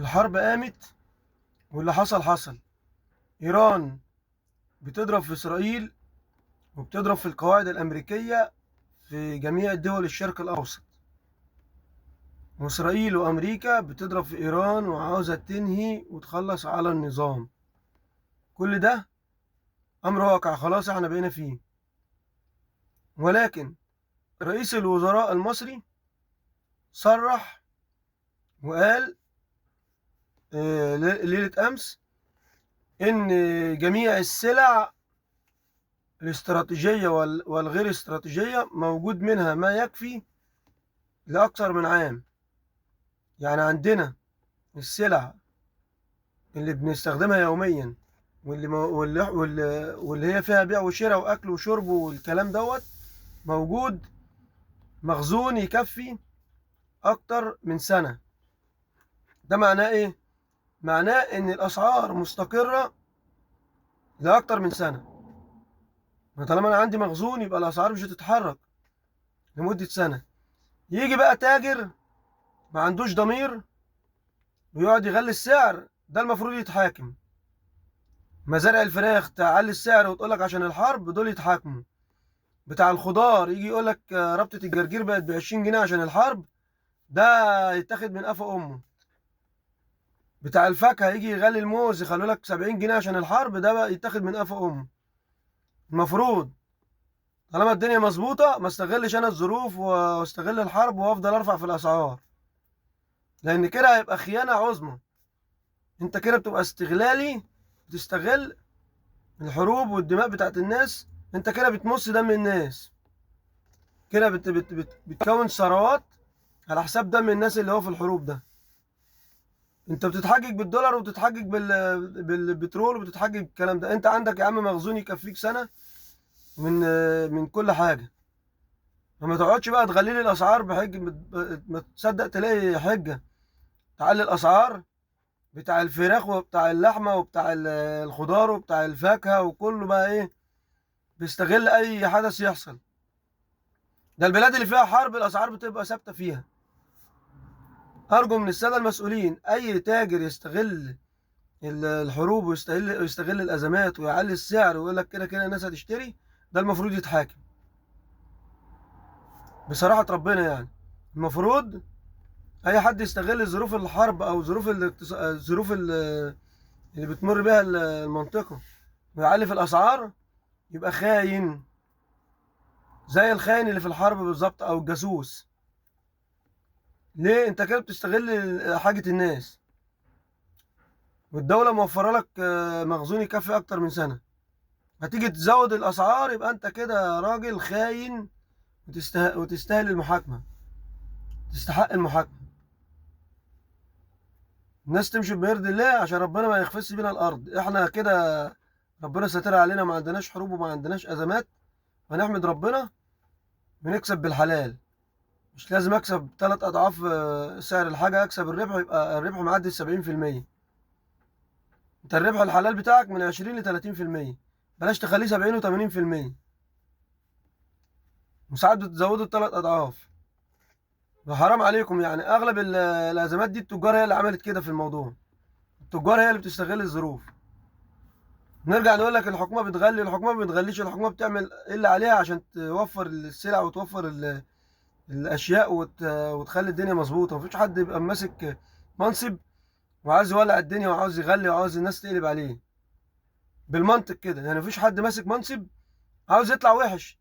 الحرب قامت، واللي حصل حصل. إيران بتضرب في إسرائيل، وبتضرب في القواعد الأمريكية في جميع دول الشرق الأوسط. وإسرائيل وأمريكا بتضرب في إيران وعاوزة تنهي وتخلص على النظام. كل ده أمر واقع، خلاص احنا بقينا فيه. ولكن رئيس الوزراء المصري صرح وقال ليلة أمس إن جميع السلع الاستراتيجية والغير استراتيجية موجود منها ما يكفي لأكثر من عام. يعني عندنا السلع اللي بنستخدمها يوميا، واللي هي فيها بيع وشراء وأكل وشرب والكلام دوت، موجود مخزون يكفي أكتر من سنة. ده معناه إيه؟ معناه إن الأسعار مستقرة لأكتر من سنة. طالما أنا عندي مخزون يبقى الأسعار مش هتتحرك لمدة سنة. يجي بقى تاجر ما عندوش ضمير ويقعد يغلي السعر، ده المفروض يتحاكم. مزارع الفراخ تعلي السعر وتقول لك عشان الحرب، دول يتحاكموا. بتاع الخضار يجي يقول لك ربطة الجرجير بقت ب 20 جنيه عشان الحرب، ده يتاخد من قفا امه. بتاع الفاكهة يجي يغلي الموز يخلوا لك 70 جنيه عشان الحرب، ده بقى يتاخد من قفا امه. المفروض طالما الدنيا مظبوطة ما استغلش انا الظروف واستغل الحرب وافضل ارفع في الاسعار، لان كده هيبقى خيانة عظمى. انت كده بتبقى استغلالي، بتستغل الحروب والدماء بتاعت الناس. انت كده بتمص دم الناس، كده بتكون ثروات على حساب دم الناس اللي هو في الحروب ده. انت بتتحجج بالدولار وبتتحجج بالبترول وبتتحجج بالكلام ده. انت عندك يا عم مخزون يكفيك سنة من من كل حاجة. فما تقعدش بقى تغلي لي الاسعار بحج، ما تصدق تلاقي حجة تعلي الاسعار بتاع الفراخ وبتاع اللحمة وبتاع الخضار وبتاع الفاكهة، وكله بقى ايه، بيستغل اي حدث يحصل. ده البلاد اللي فيها حرب الاسعار بتبقى ثابته فيها. ارجو من الساده المسؤولين اي تاجر يستغل الحروب ويستغل الازمات ويعلي السعر ويقول لك كده كده الناس هتشتري، ده المفروض يتحاكم بصراحه ربنا. يعني المفروض اي حد يستغل ظروف الحرب او الظروف اللي بتمر بها المنطقه ويعلي في الاسعار، يبقى خاين زي الخاين اللي في الحرب بالظبط او الجاسوس. ليه؟ انت كده بتستغل حاجة الناس، والدولة موفرة لك مخزون يكفي اكتر من سنة. هتيجي تزود الاسعار، يبقى انت كده راجل خاين وتستاهل المحاكمة، تستحق المحاكمة. الناس تمشي بيرضي الله عشان ربنا ما يخفش بينا الارض. احنا كده ربنا ساتر علينا، ما عندناش حروب وما عندناش ازمات، فنحمد ربنا بنكسب بالحلال. مش لازم اكسب 3 اضعاف سعر الحاجة اكسب الربح، يبقى الربح معدي 70%. انت الربح الحلال بتاعك من 20 ل 30%، بلاش تخليه 70 و80%. وساعات بتزودوا ال3 اضعاف. وحرام عليكم، يعني اغلب الازمات دي التجار هي اللي عملت كده في الموضوع. التجار هي اللي بتستغل الظروف. نرجع نقول لك الحكومه بتغلي، الحكومه ما بتغليش، الحكومه بتعمل اللي عليها عشان توفر السلع وتوفر الاشياء وتخلي الدنيا مظبوطه. مفيش حد يبقى ماسك منصب وعاوز يولع الدنيا وعاوز يغلي وعاوز الناس تقلب عليه. بالمنطق كده يعني مفيش حد ماسك منصب عاوز يطلع وحش.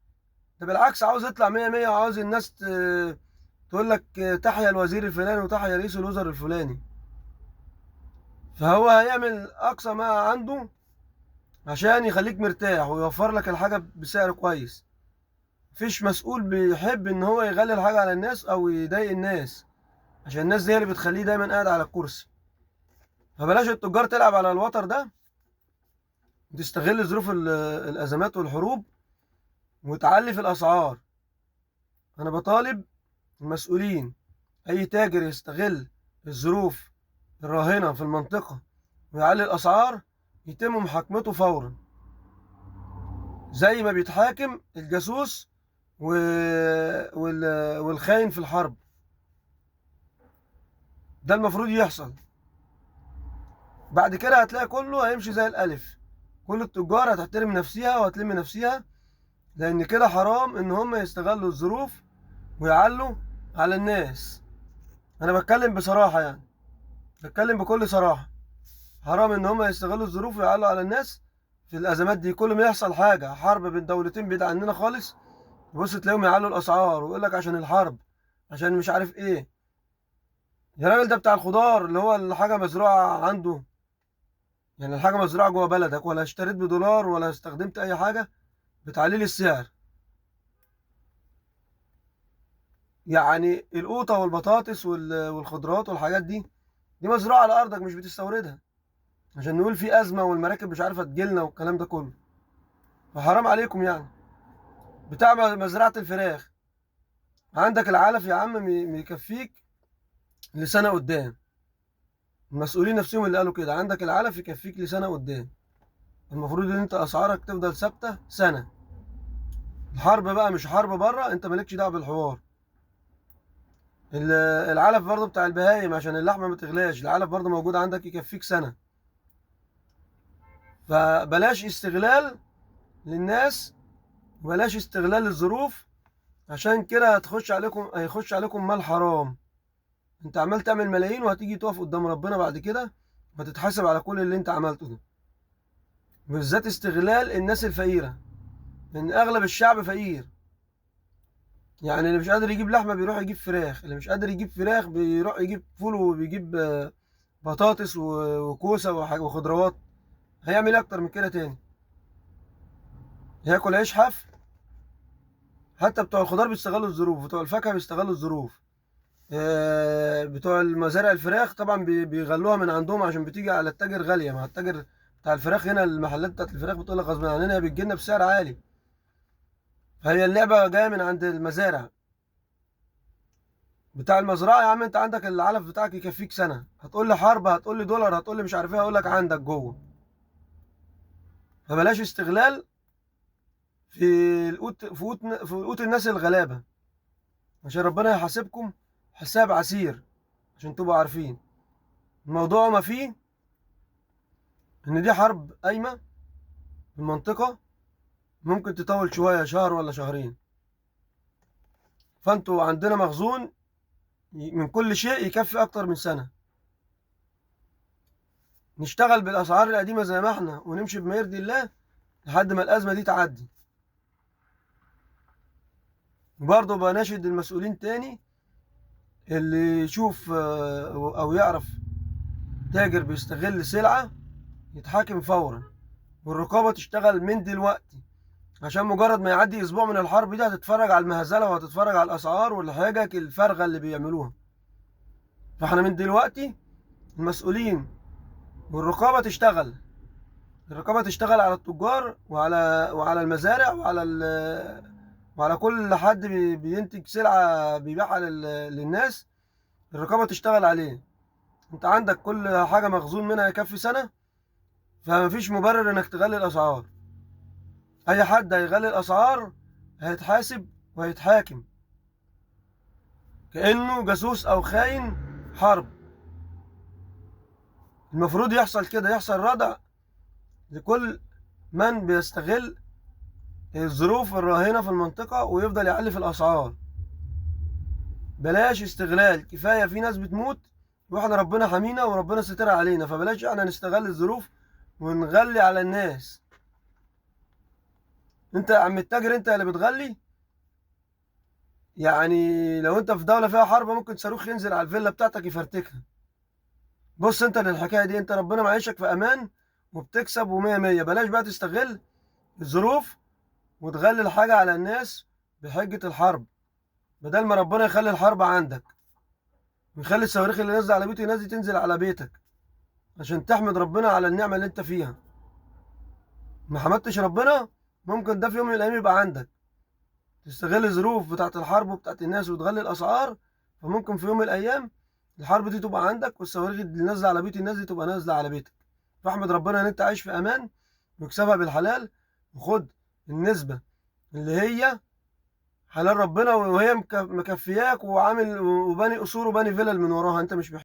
ده بالعكس عاوز يطلع مية مية، وعاوز الناس تقول لك تحيا الوزير الفلاني وتحيا رئيس الوزراء الفلاني. فهو هيعمل أقصى ما عنده عشان يخليك مرتاح ويوفر لك الحاجة بسعر كويس. مفيش مسؤول بيحب إن هو يغلي الحاجة على الناس أو يضايق الناس، عشان الناس دي اللي بتخليه دايما قاعد على الكرسي. فبلاش التجار تلعب على الوتر ده وتستغل ظروف الأزمات والحروب وتعلي في الأسعار. أنا بطالب المسؤولين، أي تاجر يستغل الظروف الراهنة في المنطقة ويعلي الأسعار يتم محاكمته فورا، زي ما بيتحاكم الجاسوس و... والخاين في الحرب. ده المفروض يحصل. بعد كده هتلاقي كله هيمشي زي الألف. كل التجار هتحترم نفسها وهتلم نفسها، لأن كده حرام إن هم يستغلوا الظروف ويعلوا على الناس. أنا بتكلم بصراحة يعني، بتكلم بكل صراحة. حرام إن هم يستغلوا الظروف ويعلوا على الناس في الأزمات دي. كل ما يحصل حاجة حرب بين دولتين بعيد عننا خالص، بص تلاقيهم يعلوا الأسعار ويقول لك عشان الحرب، عشان مش عارف إيه. يا راجل ده بتاع الخضار اللي هو الحاجة مزروعة عنده، يعني الحاجة مزروعة جوه بلدك، ولا اشتريت بدولار ولا استخدمت أي حاجة بتعلي لي السعر. يعني القوطة والبطاطس والخضروات والحاجات دي، دي مزروعة على أرضك مش بتستوردها عشان نقول في أزمة والمراكب مش عارفة تجيلنا والكلام ده كله. فحرام عليكم يعني. بتاع مزرعة الفراخ، عندك العلف يا عم ميكفيك لسنة قدام. المسؤولين نفسهم اللي قالوا كده، عندك العلف يكفيك لسنة قدام. المفروض ان انت اسعارك تفضل ثابتة سنة. الحرب بقى مش حرب بره، انت مالكش دعوة بالحوار. ال- العلف برضه بتاع البهايم عشان اللحمة ما تغلاش، العلف برضه موجود عندك يكفيك سنة. فبلاش استغلال للناس، وبلاش استغلال الظروف، عشان كده هيخش عليكم مال حرام. انت عمال تعمل ملايين وهتيجي تقف قدام ربنا بعد كده وتتحاسب على كل اللي انت عملته ده. بالذات استغلال الناس الفقيرة، لأن أغلب الشعب فقير. يعني اللي مش قادر يجيب لحمة بيروح يجيب فراخ، اللي مش قادر يجيب فراخ بيروح يجيب فول وبيجيب بطاطس وكوسة وخضروات. هيعمل إيه أكتر من كده تاني؟ هياكل عيش حاف؟ حتى بتوع الخضار بيستغلوا الظروف، بتوع الفاكهة بيستغلوا الظروف. بتوع المزارع الفراخ طبعا بيغلوها من عندهم عشان بتيجي على التاجر غالية. مع التاجر بتاع الفراخ هنا، المحلات بتاعت الفراخ بتقول لك غصب عننا هي بتجيلنا بسعر عالي. فهي اللعبة جاية من عند المزارع. بتاع المزرعة يا عم انت عندك العلف بتاعك يكفيك سنة، هتقول لي حرب، هتقول لي دولار، هتقول لي مش عارف ايه، هقول لك عندك جوه. فبلاش استغلال في قوت الناس الغلابة، عشان ربنا يحاسبكم حساب عسير. عشان تبقوا عارفين الموضوع ما فيه ان دي حرب قايمة في المنطقة، ممكن تطول شوية شهر ولا شهرين. فانتوا عندنا مخزون من كل شيء يكفي اكتر من سنة. نشتغل بالاسعار القديمة زي ما احنا ونمشي بما يرضي الله لحد ما الازمة دي تعدي. وبرضه بناشد المسؤولين تاني، اللي يشوف او يعرف تاجر بيستغل سلعة يتحاكم فورا، والرقابة تشتغل من دلوقتي. عشان مجرد ما يعدي اسبوع من الحرب دي هتتفرج على المهزلة وهتتفرج على الاسعار والحجج الفارغة اللي بيعملوها. فاحنا من دلوقتي المسؤولين والرقابة تشتغل. الرقابة تشتغل على التجار وعلى المزارع وعلى كل حد بينتج سلعة بيبيعها للناس. الرقابة تشتغل عليه. انت عندك كل حاجة مخزون منها يكفي سنة، فمفيش مبرر انك تغلي الاسعار. اي حد هيغلي الاسعار هيتحاسب وهيتحاكم كأنه جاسوس او خاين حرب. المفروض يحصل كده، يحصل ردع لكل من بيستغل الظروف الراهنة في المنطقة ويفضل يعلي في الاسعار. بلاش استغلال، كفاية في ناس بتموت واحنا ربنا حمينا وربنا سترها علينا. فبلاش احنا نستغل الظروف ونغلي على الناس. انت يا عم التاجر انت اللي بتغلي. يعني لو انت في دولة فيها حرب ممكن صاروخ ينزل على الفيلا بتاعتك يفرتكها. بص انت للحكاية دي، انت ربنا معيشك في امان وبتكسب ومية مية. بلاش بقى تستغل الظروف وتغلي الحاجة على الناس بحجة الحرب، بدل ما ربنا يخلي الحرب عندك ويخلي الصواريخ اللي نازلة على بيتي الناس دي تنزل على بيتك عشان تحمد ربنا على النعمة اللي انت فيها. ما حمدتش ربنا ممكن ده في يوم من الايام يبقى عندك. تستغل الظروف بتاعت الحرب وبتاعت الناس وتغلي الاسعار، فممكن في يوم من الايام الحرب دي تبقى عندك والصواريخ اللي نازله على بيت الناس دي تبقى نازله على بيتك. فاحمد ربنا ان انت عايش في امان واكسبها بالحلال، وخد النسبه اللي هي حلال ربنا، وهي مكفياك وعامل وباني قصور وباني فيلل من وراها انت مش محتاج.